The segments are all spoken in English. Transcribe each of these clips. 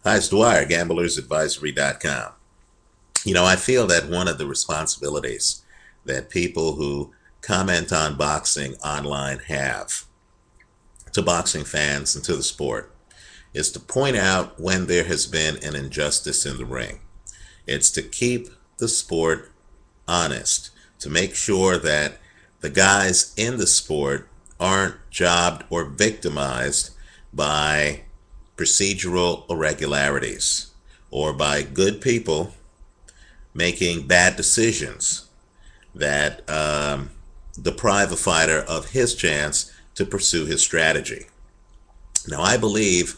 Hi, it's Dwyer, gamblersadvisory.com. I feel that one of the responsibilities that people who comment on boxing online have to boxing fans and to the sport is to point out when there has been an injustice in the ring. It's to keep the sport honest, to make sure that the guys in the sport aren't jobbed or victimized by procedural irregularities or by good people making bad decisions that deprive a fighter of his chance to pursue his strategy. Now, I believe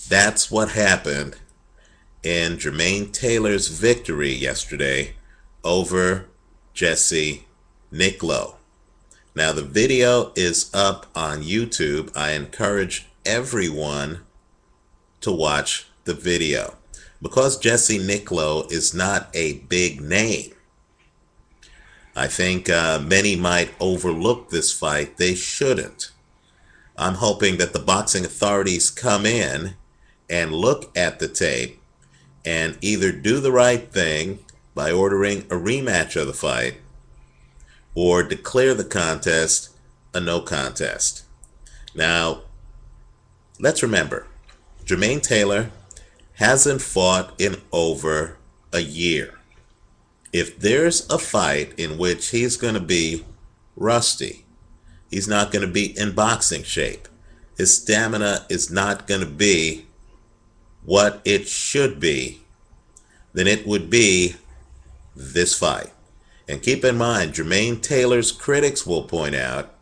that's what happened in Jermain Taylor's victory yesterday over Jesse Nicklow. Now, the video is up on YouTube. I encourage everyone to watch the video. Because Jesse Nicklow is not a big name, I think many might overlook this fight. They shouldn't. I'm hoping that the boxing authorities come in and look at the tape and either do the right thing by ordering a rematch of the fight or declare the contest a no contest. Now, let's remember, Jermain Taylor hasn't fought in over a year. If there's a fight in which he's going to be rusty, he's not going to be in boxing shape, his stamina is not going to be what it should be, then it would be this fight. And keep in mind, Jermain Taylor's critics will point out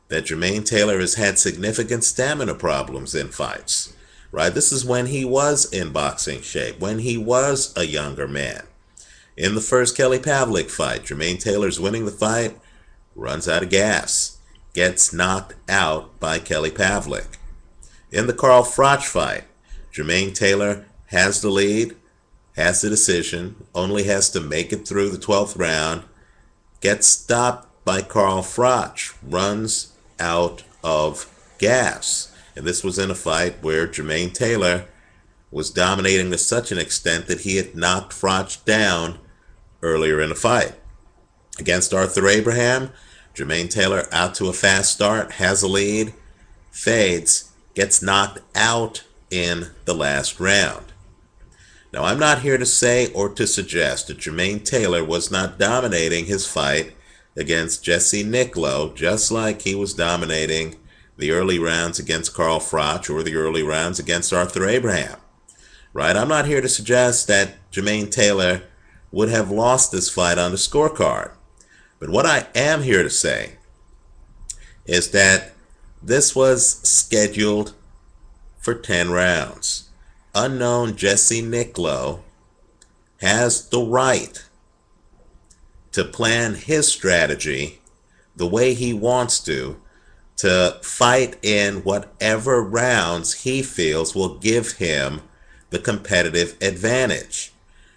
that Jermain Taylor has had significant stamina problems in fights. Right? This is when he was in boxing shape, when he was a younger man. In the first Kelly Pavlik fight, Jermain Taylor's winning the fight, runs out of gas, gets knocked out by Kelly Pavlik. In the Carl Froch fight, Jermain Taylor has the lead, has the decision, only has to make it through the 12th round, gets stopped by Carl Froch, runs out of gas. And this was in a fight where Jermain Taylor was dominating to such an extent that he had knocked Froch down earlier in the fight. Against Arthur Abraham, Jermain Taylor out to a fast start, has a lead, fades, gets knocked out in the last round. Now, I'm not here to say or to suggest that Jermain Taylor was not dominating his fight against Jesse Nicklow, just like he was dominating the early rounds against Carl Froch or the early rounds against Arthur Abraham. Right? I'm not here to suggest that Jermain Taylor would have lost this fight on the scorecard. But what I am here to say is that this was scheduled for 10 rounds. Unknown Jesse Nicklow has the right to plan his strategy the way he wants to fight in whatever rounds he feels will give him the competitive advantage,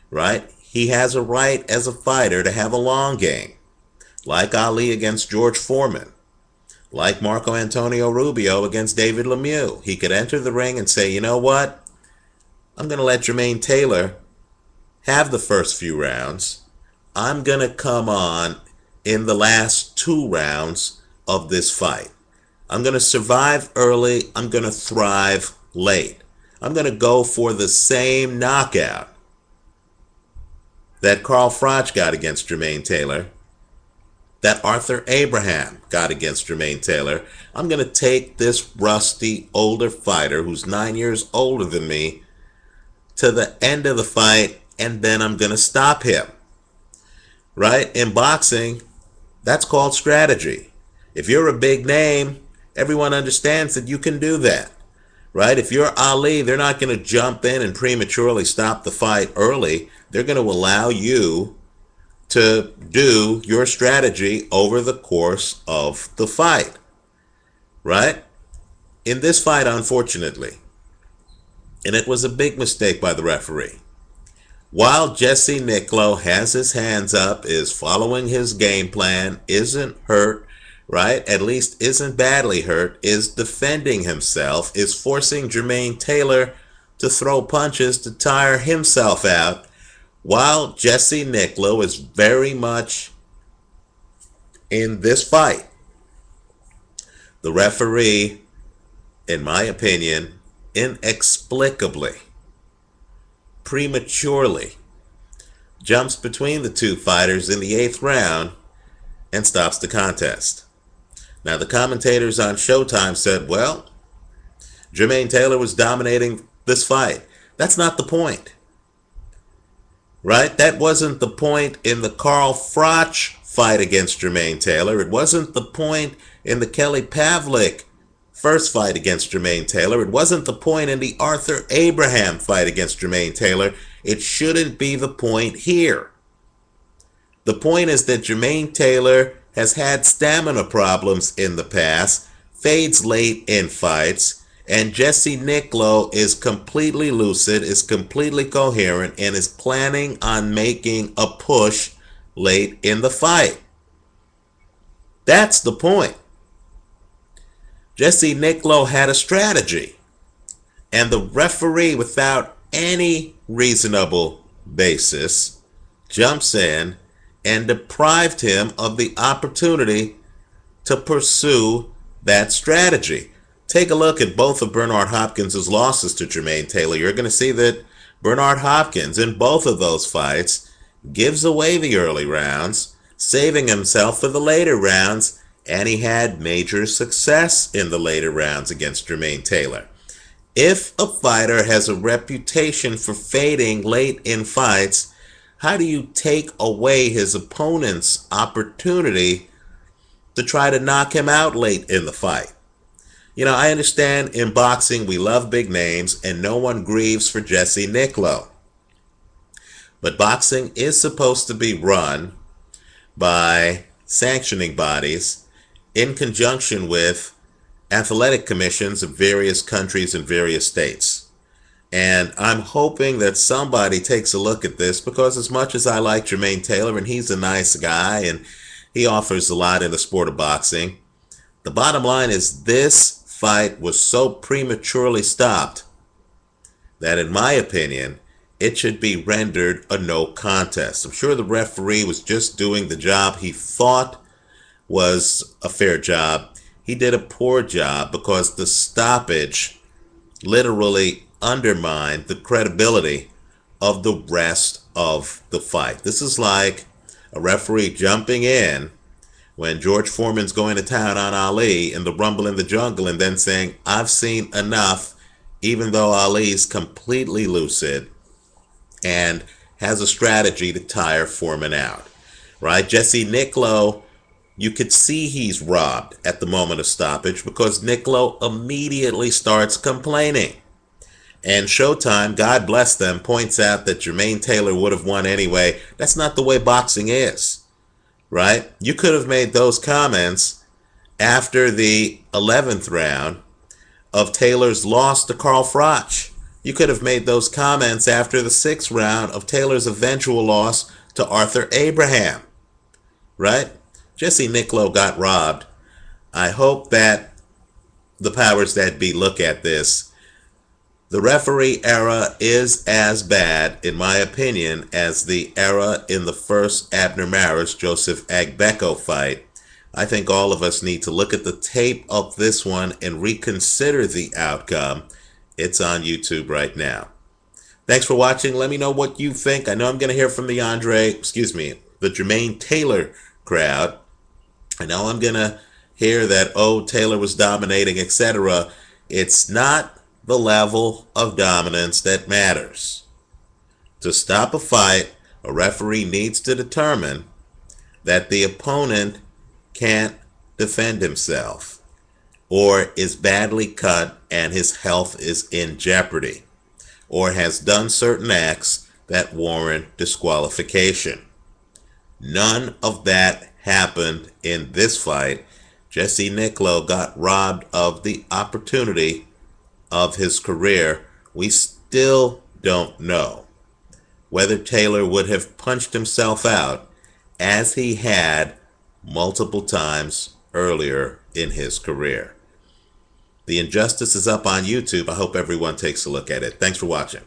right? He has a right as a fighter to have a long game, like Ali against George Foreman, like Marco Antonio Rubio against David Lemieux. He could enter the ring and say, you know what? I'm going to let Jermain Taylor have the first few rounds. I'm going to come on in the last 2 rounds of this fight. I'm going to survive early. I'm going to thrive late. I'm going to go for the same knockout that Carl Froch got against Jermain Taylor, that Arthur Abraham got against Jermain Taylor. I'm going to take this rusty, older fighter who's 9 years older than me to the end of the fight, and then I'm going to stop him. Right? In boxing, that's called strategy. If you're a big name, everyone understands that you can do that. Right? If you're Ali, they're not going to jump in and prematurely stop the fight early. They're going to allow you to do your strategy over the course of the fight. Right? In this fight, unfortunately, and it was a big mistake by the referee, while Jesse Nicklow has his hands up, is following his game plan, isn't hurt, right? At least isn't badly hurt, is defending himself, is forcing Jermain Taylor to throw punches to tire himself out, while Jesse Nicklow is very much in this fight. The referee, in my opinion, inexplicably, prematurely jumps between the two fighters in the 8th round and stops the contest. Now, the commentators on Showtime said, well, Jermain Taylor was dominating this fight. That's not the point, right? That wasn't the point in the Carl Froch fight against Jermain Taylor. It wasn't the point in the Kelly Pavlik first fight against Jermain Taylor. It wasn't the point in the Arthur Abraham fight against Jermain Taylor. It shouldn't be the point here. The point is that Jermain Taylor has had stamina problems in the past, fades late in fights, and Jesse Nicklow is completely lucid, is completely coherent, and is planning on making a push late in the fight. That's the point. Jesse Nicklow had a strategy, and the referee, without any reasonable basis, jumps in and deprived him of the opportunity to pursue that strategy. Take a look at both of Bernard Hopkins' losses to Jermain Taylor. You're going to see that Bernard Hopkins, in both of those fights, gives away the early rounds, saving himself for the later rounds, and he had major success in the later rounds against Jermain Taylor. If a fighter has a reputation for fading late in fights, how do you take away his opponent's opportunity to try to knock him out late in the fight? You know, I understand in boxing we love big names and no one grieves for Jesse Nicklow. But boxing is supposed to be run by sanctioning bodies in conjunction with athletic commissions of various countries and various states. And I'm hoping that somebody takes a look at this, because as much as I like Jermain Taylor, and he's a nice guy and he offers a lot in the sport of boxing, the bottom line is this fight was so prematurely stopped that, in my opinion, it should be rendered a no contest. I'm sure the referee was just doing the job he thought was a fair job. He did a poor job because the stoppage literally undermined the credibility of the rest of the fight. This is like a referee jumping in when George Foreman's going to town on Ali in the Rumble in the Jungle and then saying, I've seen enough, even though Ali's completely lucid and has a strategy to tire Foreman out, right? Jesse Nicklow, you could see he's robbed at the moment of stoppage because Nicklow immediately starts complaining. And Showtime, God bless them, points out that Jermain Taylor would have won anyway. That's not the way boxing is, right? You could have made those comments after the 11th round of Taylor's loss to Carl Froch. You could have made those comments after the 6th round of Taylor's eventual loss to Arthur Abraham, right? Jesse Nicklow got robbed. I hope that the powers that be look at this. The referee era is as bad, in my opinion, as the era in the first Abner Maris-Joseph Agbeko fight. I think all of us need to look at the tape of this one and reconsider the outcome. It's on YouTube right now. Thanks for watching. Let me know what you think. I know I'm going to hear from the Jermain Taylor crowd. I know I'm going to hear that, oh, Taylor was dominating, etc. It's not the level of dominance that matters. To stop a fight, a referee needs to determine that the opponent can't defend himself or is badly cut and his health is in jeopardy or has done certain acts that warrant disqualification. None of that happened in this fight. Jesse Nicklow got robbed of the opportunity of his career. We still don't know whether Taylor would have punched himself out as he had multiple times earlier in his career. The Injustice is up on YouTube. I hope everyone takes a look at it. Thanks for watching.